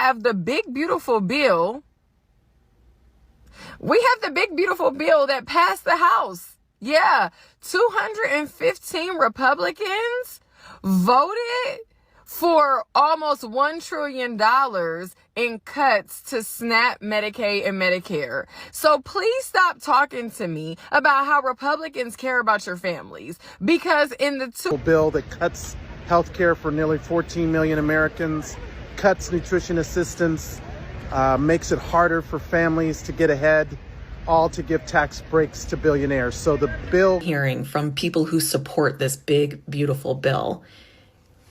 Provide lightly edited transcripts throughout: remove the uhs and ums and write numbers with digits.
have the big, beautiful bill. We have the big, beautiful bill that passed the House. Yeah, 215 Republicans voted for almost $1 trillion in cuts to SNAP, Medicaid, and Medicare. So please stop talking to me about how Republicans care about your families. Because in the bill that cuts health care for nearly 14 million Americans, cuts nutrition assistance, makes it harder for families to get ahead, all to give tax breaks to billionaires. So the bill... Hearing from people who support this big, beautiful bill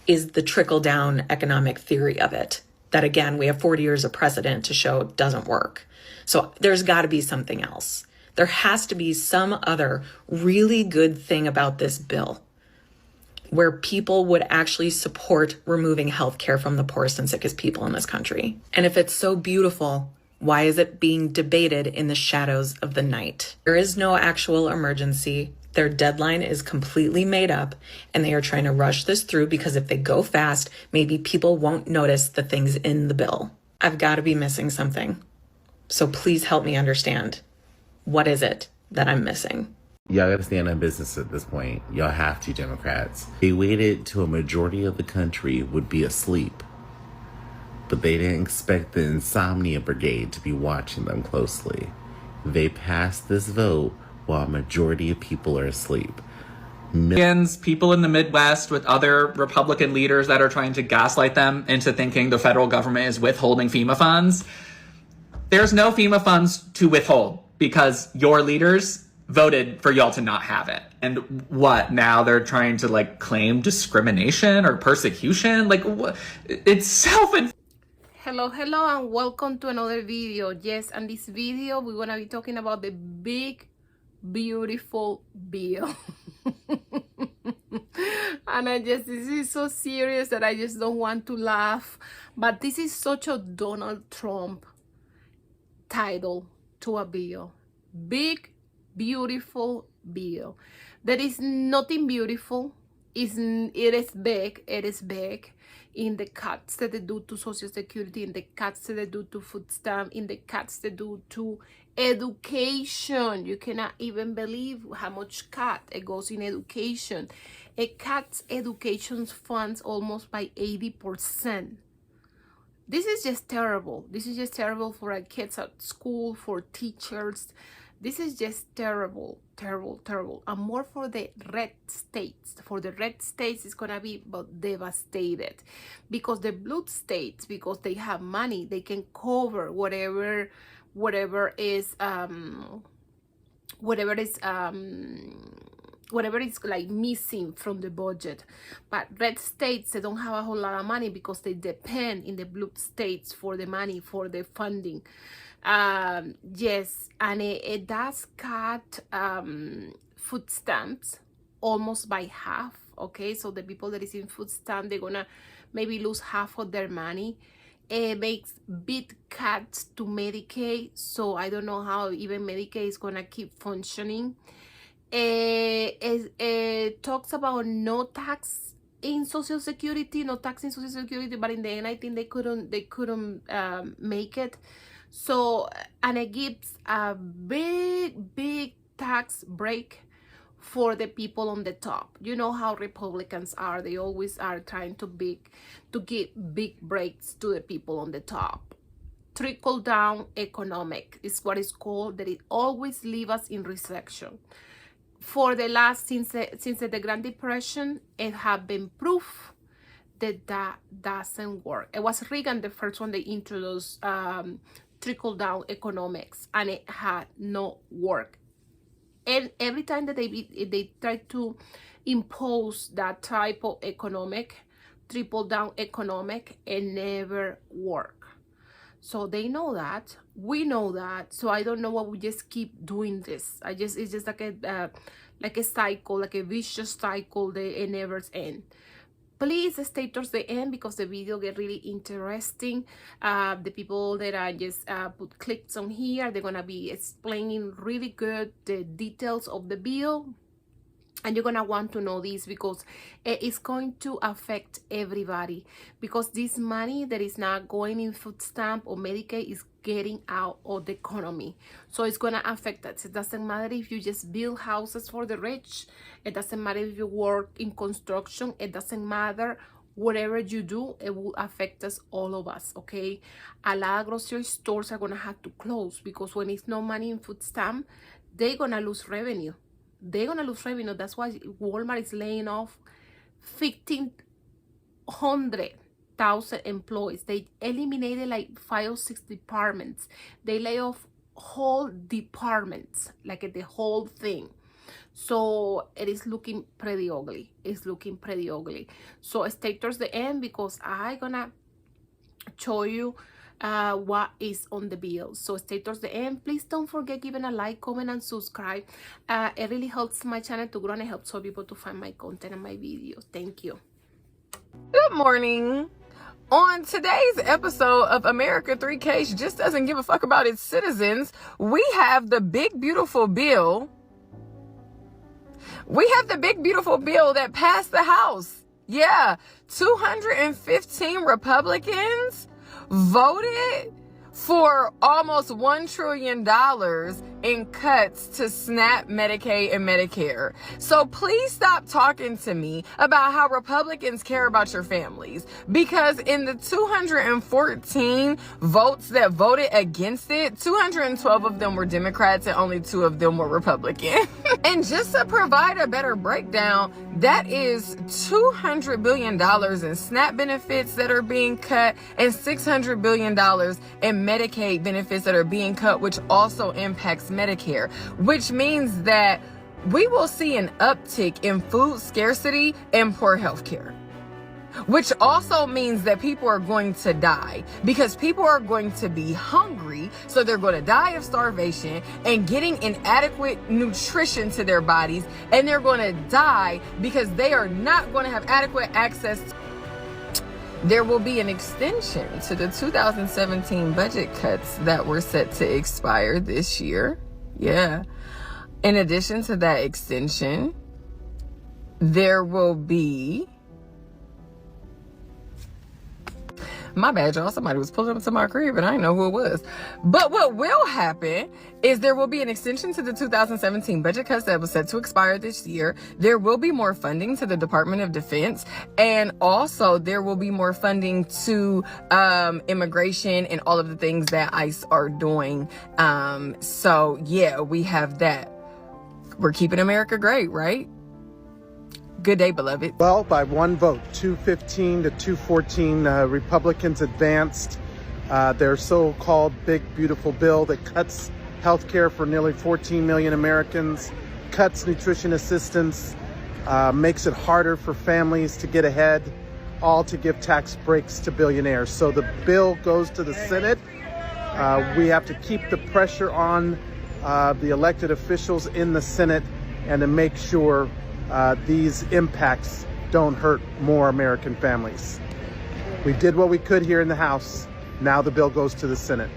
is the trickle-down economic theory of it. That, again, we have 40 years of precedent to show doesn't work. So there's got to be something else. There has to be some other really good thing about this bill where people would actually support removing health care from the poorest and sickest people in this country. And if it's so beautiful, why is it being debated in the shadows of the night? There is no actual emergency. Their deadline is completely made up, and they are trying to rush this through because if they go fast, maybe people won't notice the things in the bill. I've got to be missing something. So please help me understand. What is it that I'm missing? Y'all gotta stand on business at this point. Y'all have to, Democrats. They waited till a majority of the country would be asleep, but they didn't expect the insomnia brigade to be watching them closely. They passed this vote while a majority of people are asleep. Millions, people in the Midwest with other Republican leaders that are trying to gaslight them into thinking the federal government is withholding FEMA funds. There's no FEMA funds to withhold because your leaders voted for y'all to not have it. And what, now they're trying to like claim discrimination or persecution? Like, what? It's Hello, and welcome to another video. Yes, and this video we're gonna be talking about the big, beautiful bill. And this is so serious that I just don't want to laugh. But this is such a Donald Trump title to a bill. Big, beautiful bill. There is nothing beautiful. It is big. It is big. In the cuts that they do to Social Security, in the cuts that they do to food stamp, in the cuts they do to education. You cannot even believe how much cut it goes in education. It cuts education funds almost by 80%. This is just terrible. This is just terrible for our kids at school, for teachers. This is just terrible, terrible, terrible. And more for the red states. For the red states, it's going to be devastated. Because the blue states, because they have money, they can cover whatever is like missing from the budget. But red states, they don't have a whole lot of money because they depend in the blue states for the money, for the funding. Yes, and it does cut food stamps almost by half. Okay, so the people that is in food stamp, they're gonna maybe lose half of their money. It makes big cuts to Medicaid, so I don't know how even Medicaid is gonna keep functioning. It talks about no tax in Social Security, no tax in Social Security, but in the end I think they couldn't make it. So, and it gives a big tax break for the people on the top. You know how Republicans are. They always are trying to give big breaks to the people on the top. Trickle down economic is what it's called, that it always leaves us in recession. For the last, since the Great Depression, it have been proof that doesn't work. It was Reagan, the first one that introduced trickle down economics, and it had no work. And every time that they try to impose that type of economic, trickle down economic, it never work. So they know that, we know that. So I don't know why we just keep doing this. It's just like a cycle, like a vicious cycle that it never ends. Please stay towards the end because the video get really interesting. The people that I just put clips on here, they're gonna be explaining really good the details of the bill. And you're going to want to know this because it's going to affect everybody, because this money that is not going in food stamp or Medicaid is getting out of the economy. So it's going to affect us. It doesn't matter if you just build houses for the rich. It doesn't matter if you work in construction. It doesn't matter. Whatever you do, it will affect us, all of us, okay? A lot of grocery stores are going to have to close because when it's no money in food stamp, they're going to lose revenue. They're going to lose revenue. That's why Walmart is laying off 1,500,000 employees. They eliminated like 5 or 6 departments. They lay off whole departments, like the whole thing. So it is looking pretty ugly. It's looking pretty ugly. So stay towards the end because I'm going to show you what is on the bill. So stay towards the end. Please don't forget giving a like, comment, and subscribe. It really helps my channel to grow and it helps other people to find my content and my videos. Thank you. Good morning. On today's episode of America 3K just doesn't give a fuck about its citizens, we have the big beautiful bill. We have the big beautiful bill that passed the House. Yeah, 215 Republicans voted for almost $1 trillion in cuts to SNAP, Medicaid, and Medicare. So please stop talking to me about how Republicans care about your families, because in the 214 votes that voted against it, 212 of them were Democrats and only 2 of them were Republican. And just to provide a better breakdown, that is $200 billion in SNAP benefits that are being cut and $600 billion in Medicaid benefits that are being cut, which also impacts Medicare, which means that we will see an uptick in food scarcity and poor health care, which also means that people are going to die because people are going to be hungry. So they're going to die of starvation and getting inadequate nutrition to their bodies. And they're going to die because they are not going to have adequate access to. There will be an extension to the 2017 budget cuts that were set to expire this year. Yeah. In addition to that extension, there will be... My bad, y'all. Somebody was pulling up to my crib and I didn't know who it was. But what will happen is there will be an extension to the 2017 budget cuts that was set to expire this year. There will be more funding to the Department of Defense. And also there will be more funding to immigration and all of the things that ICE are doing. So yeah, we have that. We're keeping America great, right? Good day, beloved. Well, by 1 vote, 215 to 214, Republicans advanced their so-called big, beautiful bill that cuts health care for nearly 14 million Americans, cuts nutrition assistance, makes it harder for families to get ahead, all to give tax breaks to billionaires. So the bill goes to the Senate. We have to keep the pressure on the elected officials in the Senate and to make sure these impacts don't hurt more American families. We did what we could here in the House. Now the bill goes to the Senate.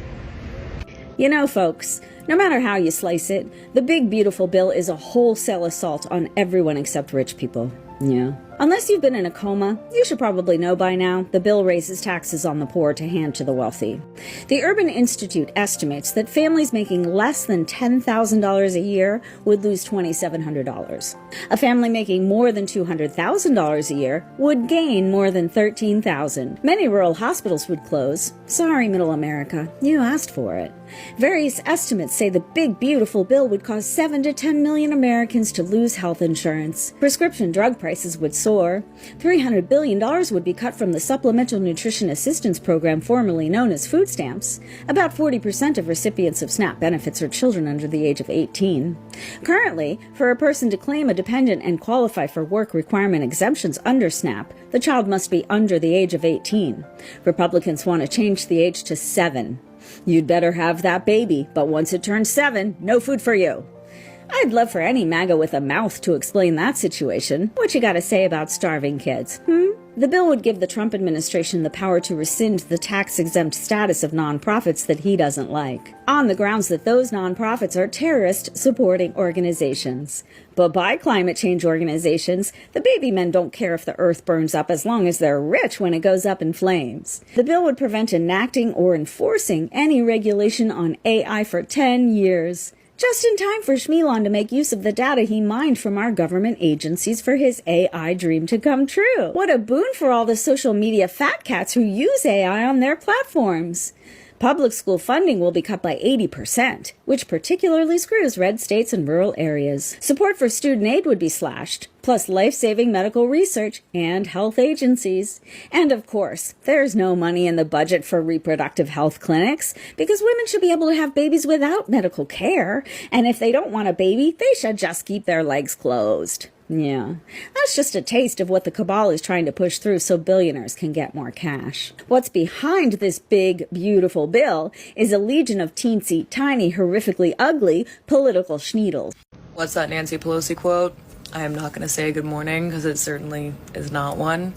You know, folks, no matter how you slice it, the big beautiful bill is a wholesale assault on everyone except rich people. Yeah. Unless you've been in a coma, you should probably know by now the bill raises taxes on the poor to hand to the wealthy. The Urban Institute estimates that families making less than $10,000 a year would lose $2,700. A family making more than $200,000 a year would gain more than $13,000. Many rural hospitals would close. Sorry, Middle America, you asked for it. Various estimates say the big beautiful bill would cause 7 to 10 million Americans to lose health insurance. Prescription drug prices would soar. $300 billion would be cut from the Supplemental Nutrition Assistance Program, formerly known as food stamps. About 40% of recipients of SNAP benefits are children under the age of 18. Currently, for a person to claim a dependent and qualify for work requirement exemptions under SNAP, the child must be under the age of 18. Republicans want to change the age to 7. You'd better have that baby, but once it turns 7, no food for you. I'd love for any MAGA with a mouth to explain that situation. What you gotta say about starving kids, The bill would give the Trump administration the power to rescind the tax-exempt status of nonprofits that he doesn't like, on the grounds that those nonprofits are terrorist-supporting organizations. But by climate change organizations, the baby men don't care if the earth burns up as long as they're rich when it goes up in flames. The bill would prevent enacting or enforcing any regulation on AI for 10 years. Just in time for Schmilon to make use of the data he mined from our government agencies for his AI dream to come true. What a boon for all the social media fat cats who use AI on their platforms. Public school funding will be cut by 80%, which particularly screws red states and rural areas. Support for student aid would be slashed, plus life-saving medical research and health agencies. And of course, there's no money in the budget for reproductive health clinics, because women should be able to have babies without medical care, and if they don't want a baby, they should just keep their legs closed. Yeah, that's just a taste of what the cabal is trying to push through so billionaires can get more cash. What's behind this big, beautiful bill is a legion of teensy, tiny, horrifically ugly political schneedles. What's that Nancy Pelosi quote? I am not going to say good morning because it certainly is not one.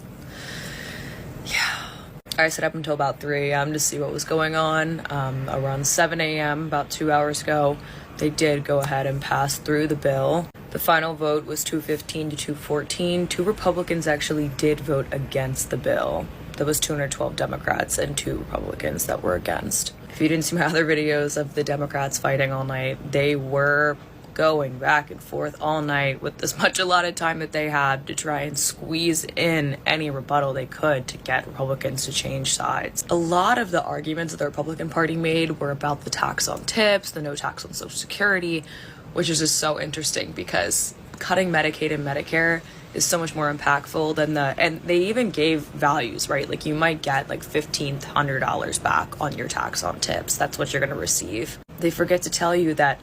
Yeah. I stayed up until about 3 a.m. to see what was going on. Around 7 a.m., about 2 hours ago, they did go ahead and pass through the bill. The final vote was 215 to 214. 2 Republicans actually did vote against the bill. There was 212 Democrats and 2 Republicans that were against. If you didn't see my other videos of the Democrats fighting all night, they were going back and forth all night with as much allotted time that they had to try and squeeze in any rebuttal they could to get Republicans to change sides. A lot of the arguments that the Republican Party made were about the tax on tips, the no tax on Social Security, which is just so interesting because cutting Medicaid and Medicare is so much more impactful than and they even gave values, right? Like you might get like $1,500 back on your tax on tips. That's what you're going to receive. They forget to tell you that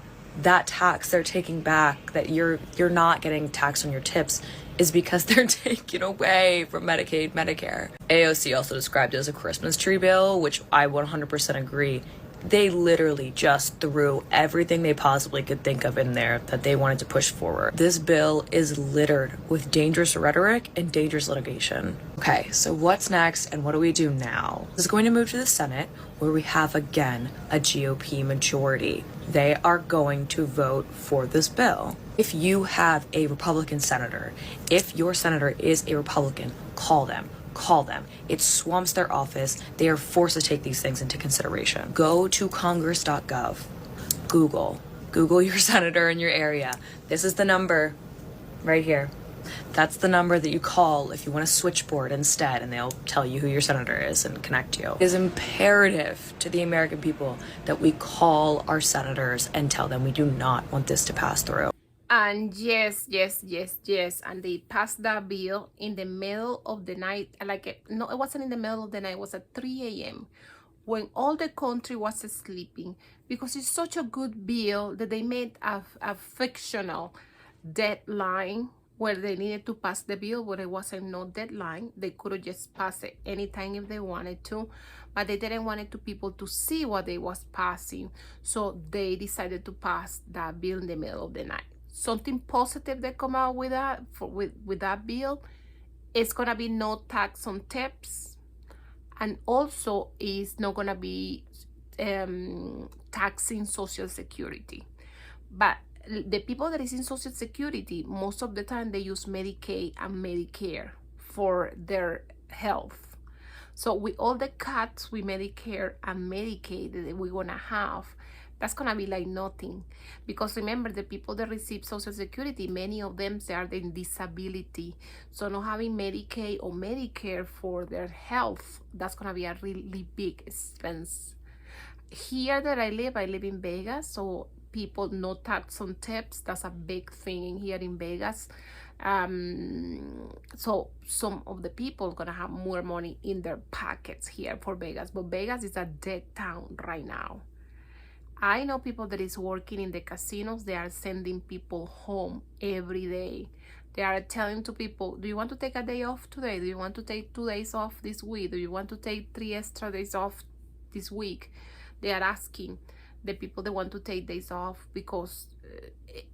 tax they're taking back, that you're not getting taxed on your tips, is because they're taking away from Medicaid, Medicare. AOC also described it as a Christmas tree bill, which I 100% agree. They literally just threw everything they possibly could think of in there that they wanted to push forward. This bill is littered with dangerous rhetoric and dangerous litigation. Okay, so what's next and what do we do now? This is going to move to the Senate, where we have again a GOP majority. They are going to vote for this bill. If you have a Republican senator, if your senator is a Republican, call them. It swamps their office. They are forced to take these things into consideration. Go to congress.gov. Google your senator in your area. This is the number right here. That's the number that you call if you want a switchboard instead, and they'll tell you who your senator is and connect you. It is imperative to the American people that we call our senators and tell them we do not want this to pass through. And yes, and they passed that bill in the middle of the night. No, it wasn't in the middle of the night, it was at 3 a.m. when all the country was sleeping, because it's such a good bill that they made a fictional deadline where they needed to pass the bill, but it wasn't no deadline. They could have just passed it anytime if they wanted to, but they didn't want it to people to see what they was passing, so they decided to pass that bill in the middle of the night. Something positive that come out with that with that bill, it's gonna be no tax on tips, and also is not gonna be taxing Social Security. But the people that is in Social Security, most of the time they use Medicaid and Medicare for their health. So with all the cuts with Medicare and Medicaid that we're gonna have, that's gonna be like nothing, because remember, the people that receive Social Security, many of them, they are in disability, so not having Medicaid or Medicare for their health, that's gonna be a really big expense. Here that I live in Vegas, so people no tax on tips, that's a big thing here in Vegas. So some of the people are gonna have more money in their pockets here for Vegas, but Vegas is a dead town right now. I know people that is working in the casinos. They are sending people home every day. They are telling to people, do you want to take a day off today? Do you want to take 2 days off this week? Do you want to take 3 extra days off this week? They are asking the people that want to take days off, because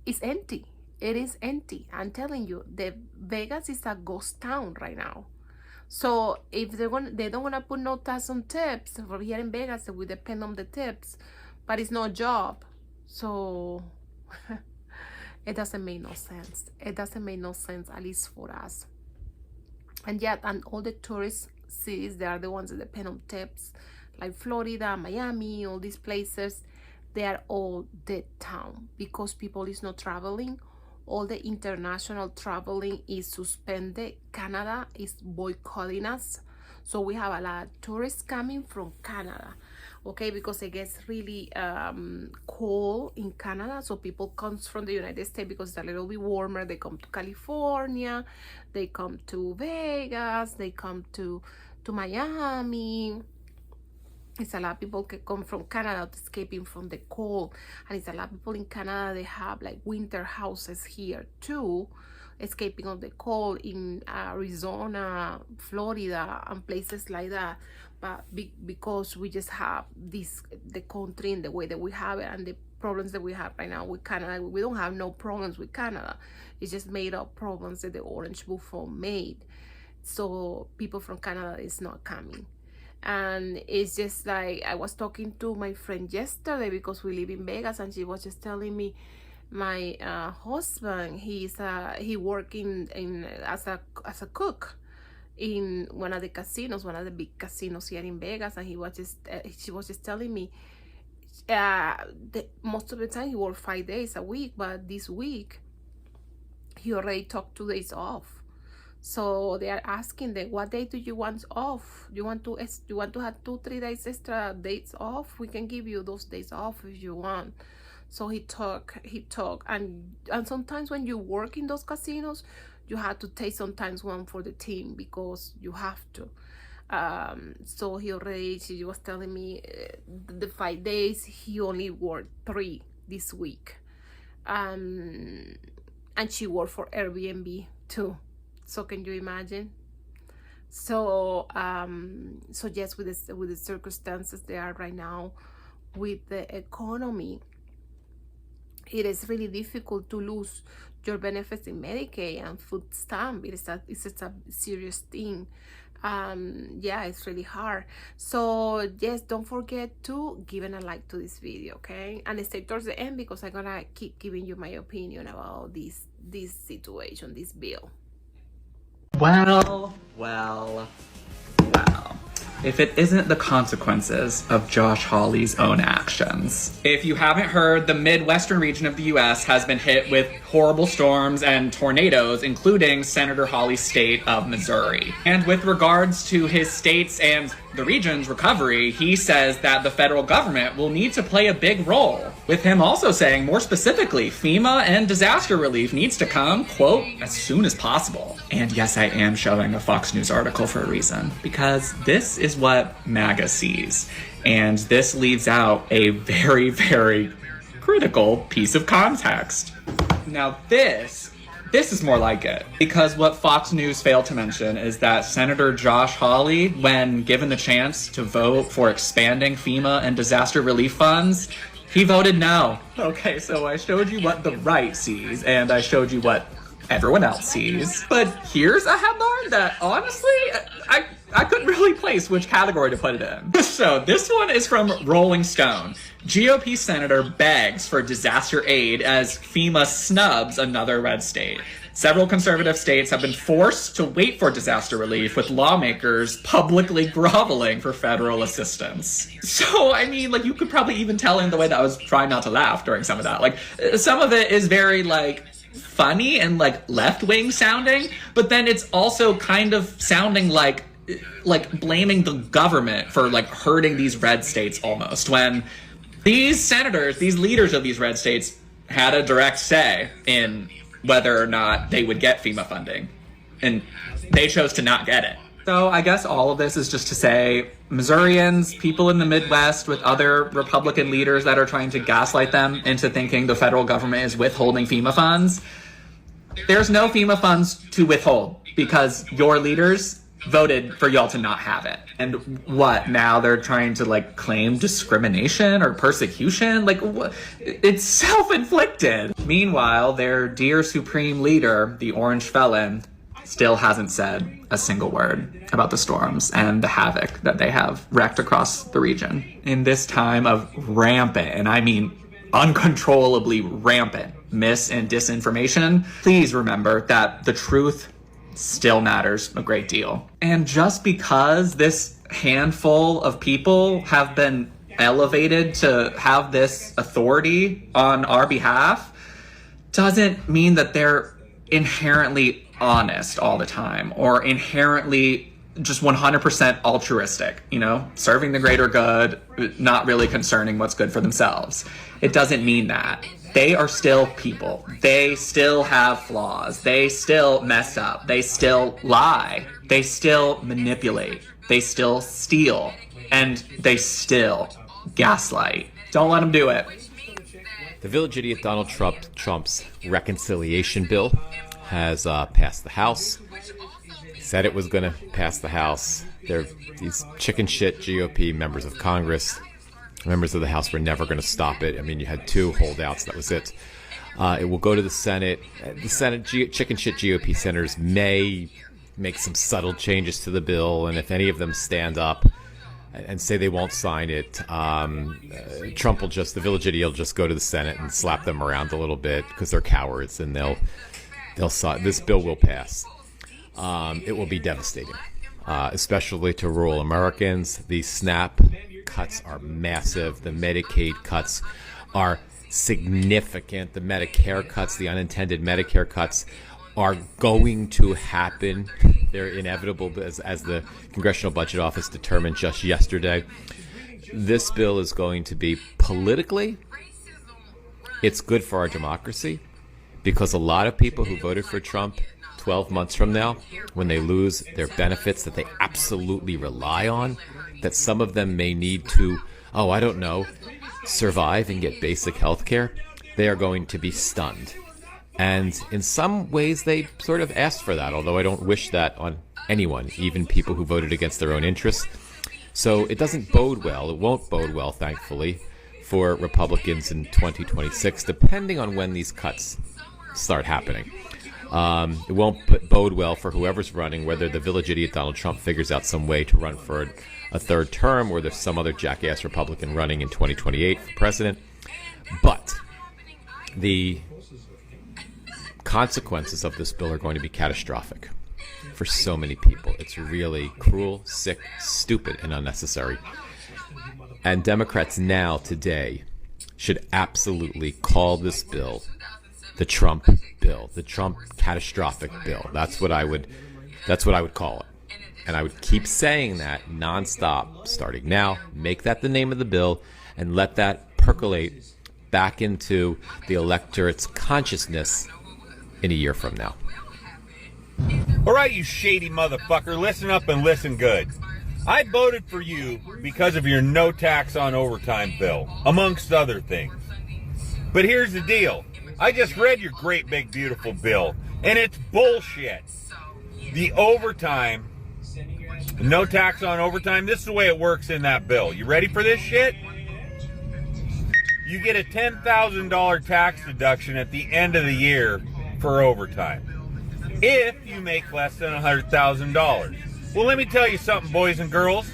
it's empty. It is empty. I'm telling you, the Vegas is a ghost town right now. So if they don't want to put no tax on tips for here in Vegas, we depend on the tips, but it's no job. So it doesn't make no sense. It doesn't make no sense, at least for us. And yet, and all the tourist cities, they are the ones that depend on tips, like Florida, Miami, all these places. They are all dead town because people is not traveling. All the international traveling is suspended. Canada is boycotting us. So we have a lot of tourists coming from Canada, okay, because it gets really cold in Canada. So people come from the United States because it's a little bit warmer. They come to California, they come to Vegas, they come to Miami. It's a lot of people that come from Canada escaping from the cold. And it's a lot of people in Canada, they have like winter houses here too, escaping of the cold in Arizona, Florida, and places like that. But because we just have the country in the way that we have it, and the problems that we have right now with Canada, we don't have no problems with Canada. It's just made up problems that the Orange Buffalo made. So people from Canada is not coming. And it's just like, I was talking to my friend yesterday because we live in Vegas, and she was just telling me my husband, he working as a cook in one of the casinos, one of the big casinos here in Vegas, and she was just telling me most of the time he worked 5 days a week, but this week he already took 2 days off. So they are asking them, what day do you want off? You want to have 2-3 days extra days off? We can give you those days off if you want. So he talk, and sometimes when you work in those casinos, you have to take sometimes one for the team because you have to. So she was telling me the 5 days, he only worked 3 this week. And she worked for Airbnb too. So can you imagine? So yes, with the circumstances they are right now, with the economy, it is really difficult to lose your benefits in Medicaid and food stamp. It's a serious thing. Yeah, it's really hard. So yes, don't forget to give a like to this video, okay? And stay towards the end because I'm gonna keep giving you my opinion about this situation, this bill. Well. If it isn't the consequences of Josh Hawley's own actions. If you haven't heard, the Midwestern region of the US has been hit with horrible storms and tornadoes, including Senator Hawley's state of Missouri. And with regards to his state's and the region's recovery, he says that the federal government will need to play a big role, with him also saying, more specifically, FEMA and disaster relief needs to come, quote, as soon as possible. And yes, I am showing a Fox News article for a reason, because this is what MAGA sees. And this leaves out a very, very critical piece of context. Now this is more like it, because what Fox News failed to mention is that Senator Josh Hawley, when given the chance to vote for expanding FEMA and disaster relief funds, he voted no. Okay, so I showed you what the right sees, and I showed you what everyone else sees. But here's a headline that, honestly, I couldn't really place which category to put it in. So this one is from Rolling Stone. GOP senator begs for disaster aid as FEMA snubs another red state. Several conservative states have been forced to wait for disaster relief, with lawmakers publicly groveling for federal assistance. So, I mean, like, you could probably even tell in the way that I was trying not to laugh during some of that. Like, some of it is very, like, funny and, like, left-wing sounding, but then it's also kind of sounding like blaming the government for, like, hurting these red states almost, when these senators, these leaders of these red states, had a direct say in whether or not they would get FEMA funding, and they chose to not get it. So I guess all of this is just to say, Missourians, people in the Midwest with other Republican leaders that are trying to gaslight them into thinking the federal government is withholding FEMA funds, there's no FEMA funds to withhold, because your leaders voted for y'all to not have it. And what, now they're trying to like claim discrimination or persecution? Like, what? It's self-inflicted. Meanwhile, their dear supreme leader, the orange felon, still hasn't said a single word about the storms and the havoc that they have wreaked across the region. In this time of rampant, and I mean uncontrollably rampant, mis and disinformation, please remember that the truth still matters a great deal. And just because this handful of people have been elevated to have this authority on our behalf doesn't mean that they're inherently honest all the time or inherently just 100% altruistic, you know, serving the greater good, not really concerning what's good for themselves. It doesn't mean that. They are still people. They still have flaws. They still mess up. They still lie. They still manipulate. They still steal. And they still gaslight. Don't let them do it. The village idiot Donald Trump's reconciliation bill has passed the House. Said it was going to pass the House. These chicken shit GOP members of Congress, members of the House, were never going to stop it. I mean, you had 2 holdouts. That was it. It will go to the Senate. The Senate chicken shit GOP senators may make some subtle changes to the bill, and if any of them stand up and say they won't sign it, Trump will the village idiot will just go to the Senate and slap them around a little bit because they're cowards, and this bill will pass. It will be devastating, especially to rural Americans. The SNAP cuts are massive. The Medicaid cuts are significant. The Medicare cuts, the unintended Medicare cuts, are going to happen. They're inevitable, as the Congressional Budget Office determined just yesterday. This bill is going to be politically, it's good for our democracy, because a lot of people who voted for Trump 12 months from now, when they lose their benefits that they absolutely rely on, that some of them may need to, survive and get basic health care, they are going to be stunned. And in some ways, they sort of asked for that, although I don't wish that on anyone, even people who voted against their own interests. So it doesn't bode well. It won't bode well, thankfully, for Republicans in 2026, depending on when these cuts start happening. It won't bode well for whoever's running, whether the village idiot Donald Trump figures out some way to run for a third term, or there's some other jackass Republican running in 2028 for president. But the consequences of this bill are going to be catastrophic for so many people. It's really cruel, sick, stupid, and unnecessary. And Democrats now, today, should absolutely call this bill the Trump bill, the Trump catastrophic bill. That's what I would call it. And I would keep saying that nonstop, starting now. Make that the name of the bill and let that percolate back into the electorate's consciousness in a year from now. All right, you shady motherfucker, listen up and listen good. I voted for you because of your no tax on overtime bill, amongst other things. But here's the deal. I just read your great big beautiful bill, and it's bullshit. The overtime, no tax on overtime, this is the way it works in that bill. You ready for this shit? You get a $10,000 tax deduction at the end of the year for overtime, if you make less than $100,000. Well, let me tell you something, boys and girls.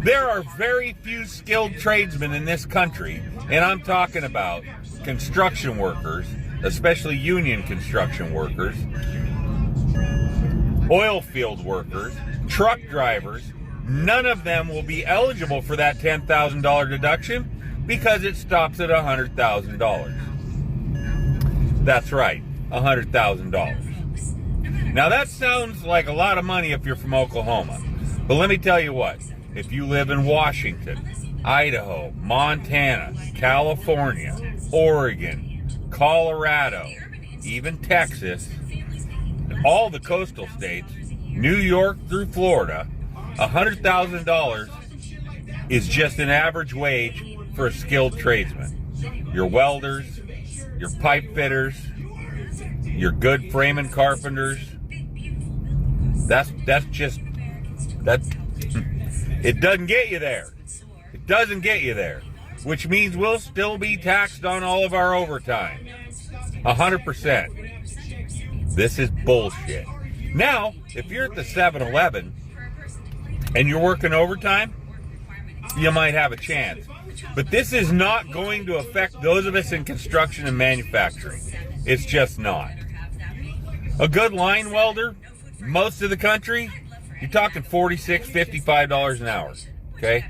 There are very few skilled tradesmen in this country, and I'm talking about construction workers, especially union construction workers, oil field workers, truck drivers. None of them will be eligible for that $10,000 deduction because it stops at $100,000. That's right, $100,000. Now that sounds like a lot of money if you're from Oklahoma. But let me tell you what, if you live in Washington, Idaho, Montana, California, Oregon, Colorado, even Texas, all the coastal states, New York through Florida, $100,000 is just an average wage for a skilled tradesman. Your welders, your pipe fitters, your good framing carpenters, That's just that. It doesn't get you there. It doesn't get you there, which means we'll still be taxed on all of our overtime. 100%. This is bullshit. Now, if you're at the 7-Eleven and you're working overtime, you might have a chance. But this is not going to affect those of us in construction and manufacturing. It's just not. A good line welder, most of the country, you're talking $46, $55 an hour. Okay?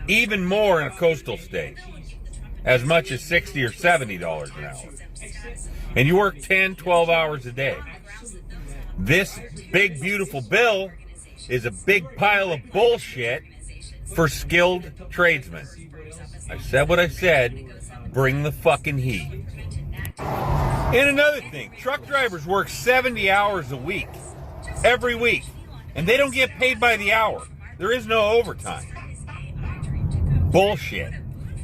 Even more in a coastal state. As much as $60 or $70 an hour. And you work 10, 12 hours a day. This big, beautiful bill is a big pile of bullshit for skilled tradesmen. I said what I said. Bring the fucking heat. And another thing, truck drivers work 70 hours a week. Every week. And they don't get paid by the hour. There is no overtime. Bullshit.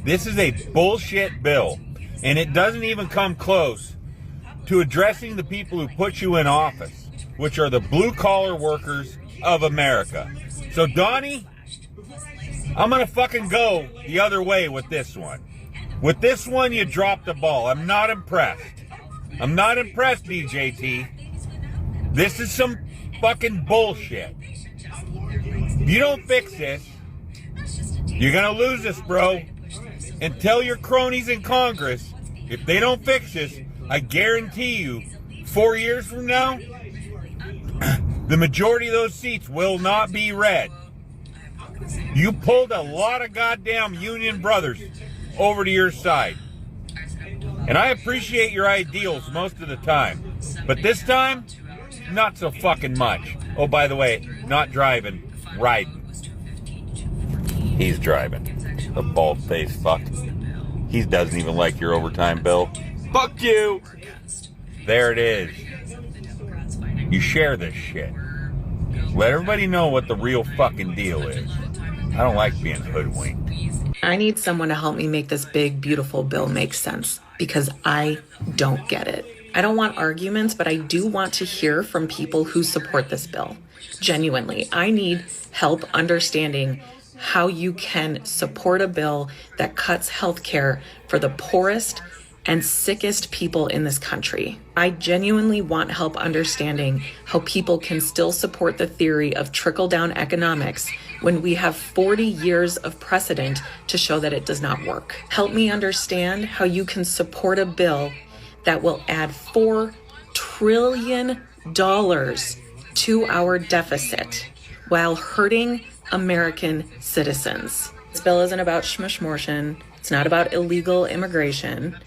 This is a bullshit bill. And it doesn't even come close to addressing the people who put you in office, which are the blue-collar workers of America. So, Donnie, I'm going to fucking go the other way with this one. With this one, you dropped the ball. I'm not impressed. I'm not impressed, BJT. This is some fucking bullshit. If you don't fix this, you're going to lose this, bro. And tell your cronies in Congress, if they don't fix this, I guarantee you, 4 years from now, the majority of those seats will not be red. You pulled a lot of goddamn union brothers over to your side. And I appreciate your ideals most of the time. But this time, not so fucking much. Oh, by the way, not driving, riding. He's driving. The bald-faced fuck. He doesn't even like your overtime bill. Fuck you! There it is. You share this shit. Let everybody know what the real fucking deal is. I don't like being hoodwinked. I need someone to help me make this big, beautiful bill make sense because I don't get it. I don't want arguments, but I do want to hear from people who support this bill. Genuinely, I need help understanding how you can support a bill that cuts healthcare for the poorest and sickest people in this country. I genuinely want help understanding how people can still support the theory of trickle-down economics when we have 40 years of precedent to show that it does not work. Help me understand how you can support a bill that will add $4 trillion to our deficit while hurting American citizens. This bill isn't about schmushmortion. It's not about illegal immigration.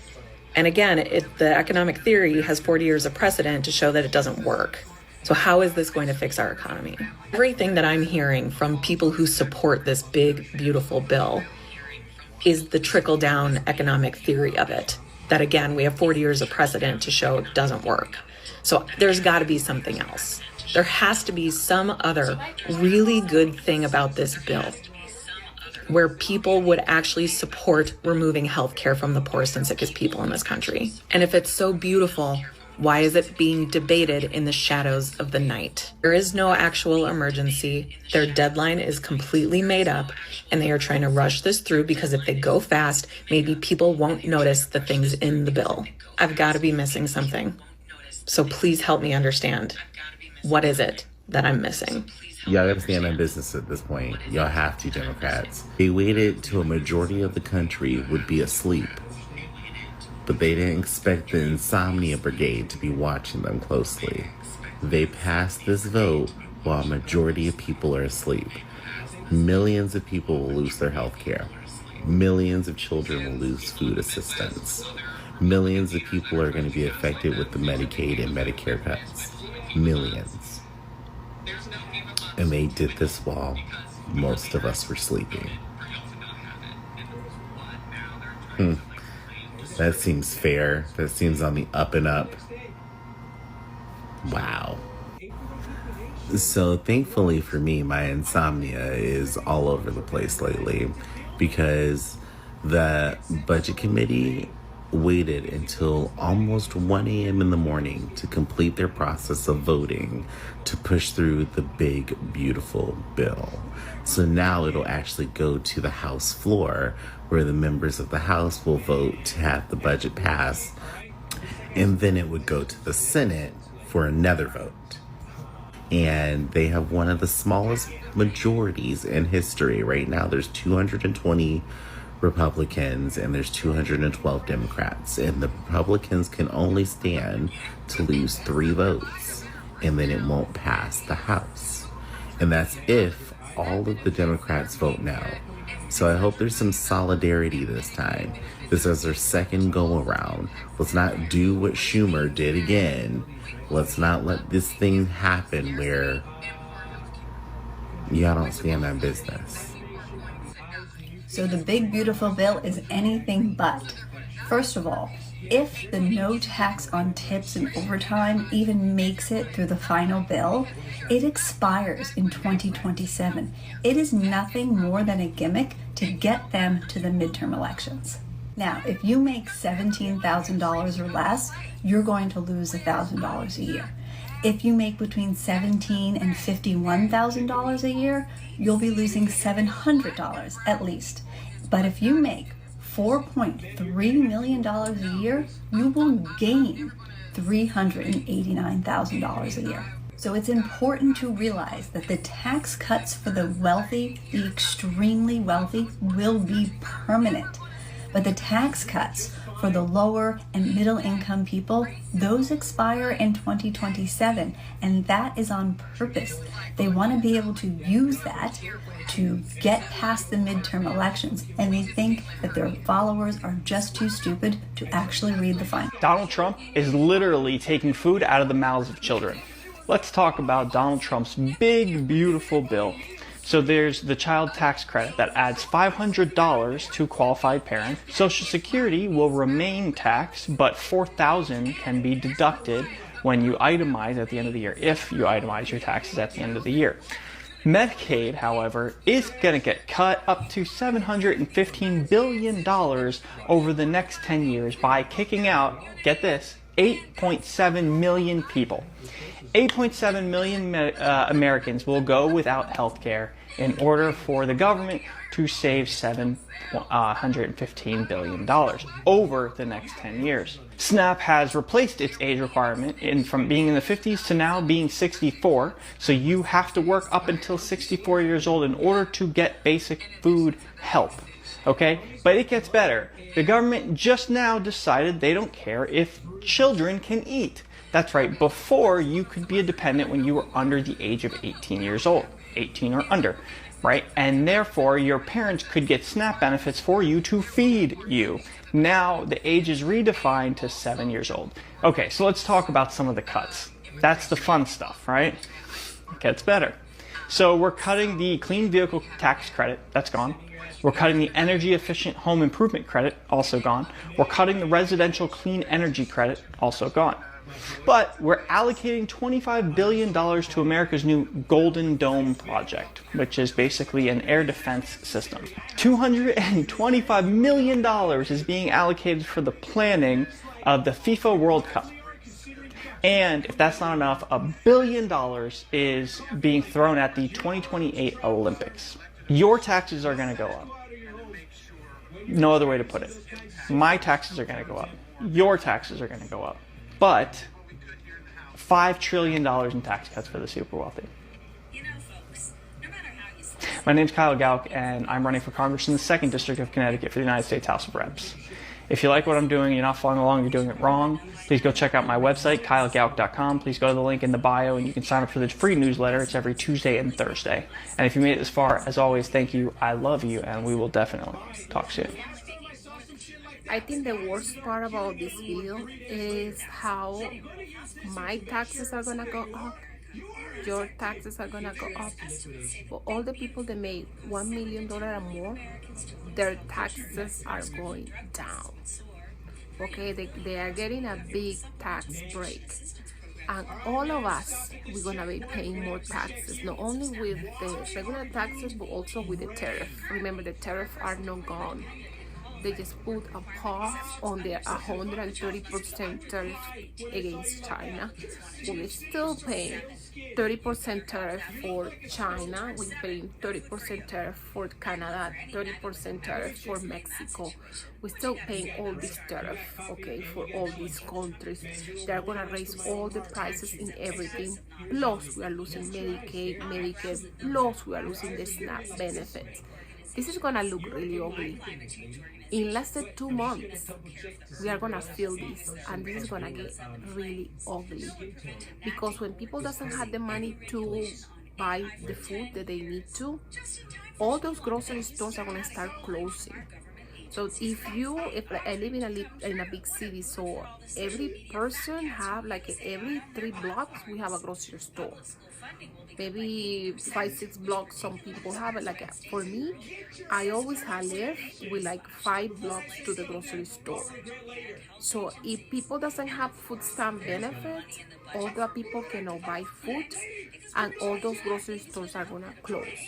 And again, the economic theory has 40 years of precedent to show that it doesn't work. So how is this going to fix our economy? Everything that I'm hearing from people who support this big, beautiful bill is the trickle-down economic theory of it. That again, we have 40 years of precedent to show it doesn't work. So there's got to be something else. There has to be some other really good thing about this bill where people would actually support removing health care from the poorest and sickest people in this country. And if it's so beautiful, why is it being debated in the shadows of the night? There is no actual emergency. Their deadline is completely made up, and they are trying to rush this through because if they go fast, maybe people won't notice the things in the bill. I've got to be missing something. So please help me understand. What is it that I'm missing? Y'all gotta stand in business at this point. Y'all have to, Democrats. They waited till a majority of the country would be asleep. But they didn't expect the insomnia brigade to be watching them closely. They passed this vote while a majority of people are asleep. Millions of people will lose their health care. Millions of children will lose food assistance. Millions of people are going to be affected with the Medicaid and Medicare cuts. Millions. And they did this while most of us were sleeping. That seems fair. That seems on the up and up. Wow. So thankfully for me, my insomnia is all over the place lately because the budget committee waited until almost 1 a.m. in the morning to complete their process of voting to push through the big, beautiful bill. So now it'll actually go to the House floor, where the members of the House will vote to have the budget pass, and then it would go to the Senate for another vote. And they have one of the smallest majorities in history. Right now there's 220 Republicans and there's 212 Democrats, and the Republicans can only stand to lose 3 votes, and then it won't pass the House. And that's if all of the Democrats vote no. So I hope there's some solidarity this time. This is their second go around. Let's not do what Schumer did again. Let's not let this thing happen where y'all don't stand on business. So the big beautiful bill is anything but. First of all, if the no tax on tips and overtime even makes it through the final bill, it expires in 2027. It is nothing more than a gimmick to get them to the midterm elections. Now, if you make $17,000 or less, you're going to lose $1,000 a year. If you make between $17,000 and $51,000 a year, you'll be losing $700 at least. But if you make $4.3 million a year, you will gain $389,000 a year. So it's important to realize that the tax cuts for the wealthy, the extremely wealthy, will be permanent. But the tax cuts for the lower and middle income people, those expire in 2027, and that is on purpose. They want to be able to use that to get past the midterm elections, and they think that their followers are just too stupid to actually read the fine. Donald Trump is literally taking food out of the mouths of children. Let's talk about Donald Trump's big, beautiful bill. So there's the child tax credit that adds $500 to qualified parents. Social Security will remain taxed, but $4,000 can be deducted when you itemize at the end of the year, if you itemize your taxes at the end of the year. Medicaid, however, is going to get cut up to $715 billion over the next 10 years by kicking out, get this, 8.7 million people. 8.7 million Americans will go without health care in order for the government to save $715 billion over the next 10 years. SNAP has replaced its age requirement from being in the 50s to now being 64, so you have to work up until 64 years old in order to get basic food help. Okay? But it gets better. The government just now decided they don't care if children can eat. That's right, before you could be a dependent when you were under the age of 18 years old, 18 or under, right? And therefore, your parents could get SNAP benefits for you to feed you. Now, the age is redefined to 7 years old. Okay, so let's talk about some of the cuts. That's the fun stuff, right? It gets better. So we're cutting the clean vehicle tax credit, that's gone. We're cutting the energy efficient home improvement credit, also gone. We're cutting the residential clean energy credit, also gone. But we're allocating $25 billion to America's new Golden Dome project, which is basically an air defense system. $225 million is being allocated for the planning of the FIFA World Cup. And if that's not enough, $1 billion is being thrown at the 2028 Olympics. Your taxes are going to go up. No other way to put it. My taxes are going to go up. Your taxes are going to go up. But $5 trillion in tax cuts for the super wealthy. My name's Kyle Gauck, and I'm running for Congress in the 2nd District of Connecticut for the United States House of Reps. If you like what I'm doing, you're not following along, you're doing it wrong, please go check out my website, kylegauck.com. Please go to the link in the bio, and you can sign up for the free newsletter. It's every Tuesday and Thursday. And if you made it this far, as always, thank you, I love you, and we will definitely talk soon. I think the worst part about this video is how my taxes are gonna go up, your taxes are gonna go up. For all the people that make $1 million or more, their taxes are going down. Okay, they are getting a big tax break. And all of us, we're gonna be paying more taxes, not only with the regular taxes, but also with the tariff. Remember, the tariff are not gone. they just put a pause on their 130% tariff against China. We're still paying 30% tariff for China. We're paying 30% tariff for Canada, 30% tariff for Mexico. We're still paying all this tariff, okay, for all these countries. They're gonna raise all the prices in everything. Plus, we are losing Medicaid, Medicare. Plus, we are losing the SNAP benefits. This is gonna look really ugly. In less than 2 months, we are gonna feel this, and this is gonna get really ugly. Because when people doesn't have the money to buy the food that they need to, all those grocery stores are gonna start closing. So if I live in a big city, so every person have like every 3 blocks we have a grocery store. Maybe 5-6 blocks some people have it. Like for me, I always have lived with like 5 blocks to the grocery store. So if people doesn't have food stamp benefits, all the people cannot buy food, and all those grocery stores are gonna close.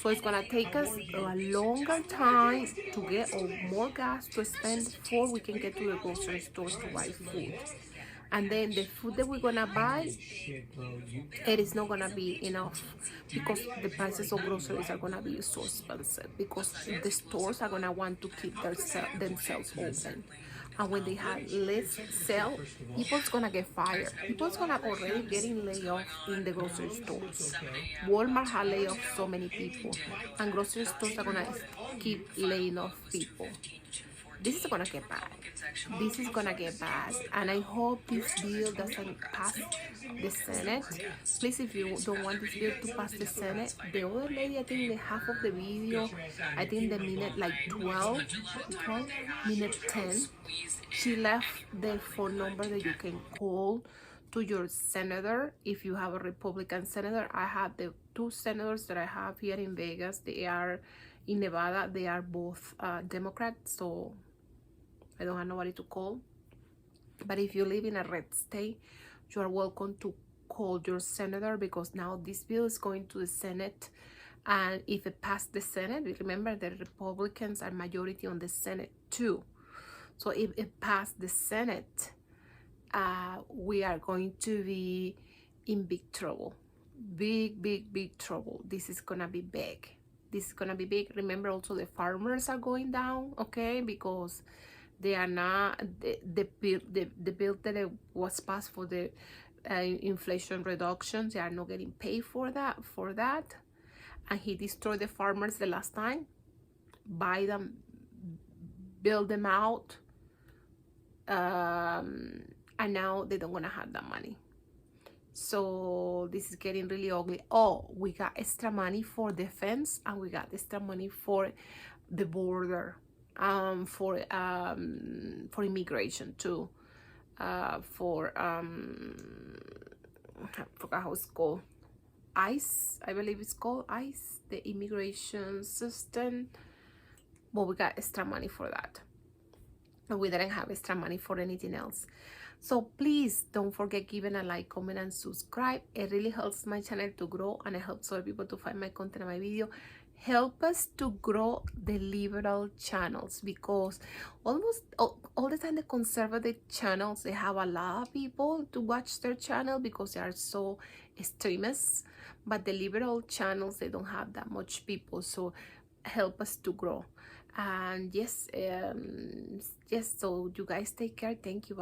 So it's gonna take us a longer time to get more gas to spend before we can get to the grocery stores to buy food. And then the food that we're gonna buy, it is not gonna be enough, because the prices of groceries are gonna be so expensive, because the stores are gonna want to keep themselves open. And when they have less sale, people's gonna get fired. People's gonna already getting laid off in the grocery stores. Walmart has laid off so many people, and grocery stores are gonna keep laying off people. This is gonna get bad. This is gonna get bad, and I hope this bill doesn't pass the Senate. Please, if you don't want this bill to pass the Senate, the other lady, I think the half of the video, I think the minute like 12, minute 10, she left the phone number that you can call to your senator if you have a Republican senator. I have the 2 senators that I have here in Vegas. They are in Nevada. They are both Democrats, so I don't have nobody to call. But if you live in a red state, you are welcome to call your senator, because now this bill is going to the Senate. And if it passed the Senate, remember the Republicans are majority on the Senate too. So if it passed the Senate, we are going to be in big trouble. Big trouble. This is gonna be big. This is gonna be big. Remember also the farmers are going down, okay, because they are not the bill that was passed for the inflation reductions. They are not getting paid for that. And he destroyed the farmers the last time. Buy them, build them out, and now they don't wanna have that money. So this is getting really ugly. Oh, we got extra money for defense, and we got extra money for the border, for immigration too, for I forgot how it's called, ICE, I believe it's called ICE, the immigration system. But we got extra money for that, and we didn't have extra money for anything else. So please don't forget giving a like, comment, and subscribe. It really helps my channel to grow, and it helps other people to find my content and my video. Help us to grow the liberal channels, because almost all the time the conservative channels, they have a lot of people to watch their channel because they are so extremists. But the liberal channels, they don't have that much people. So help us to grow. And yes, so you guys take care. Thank you.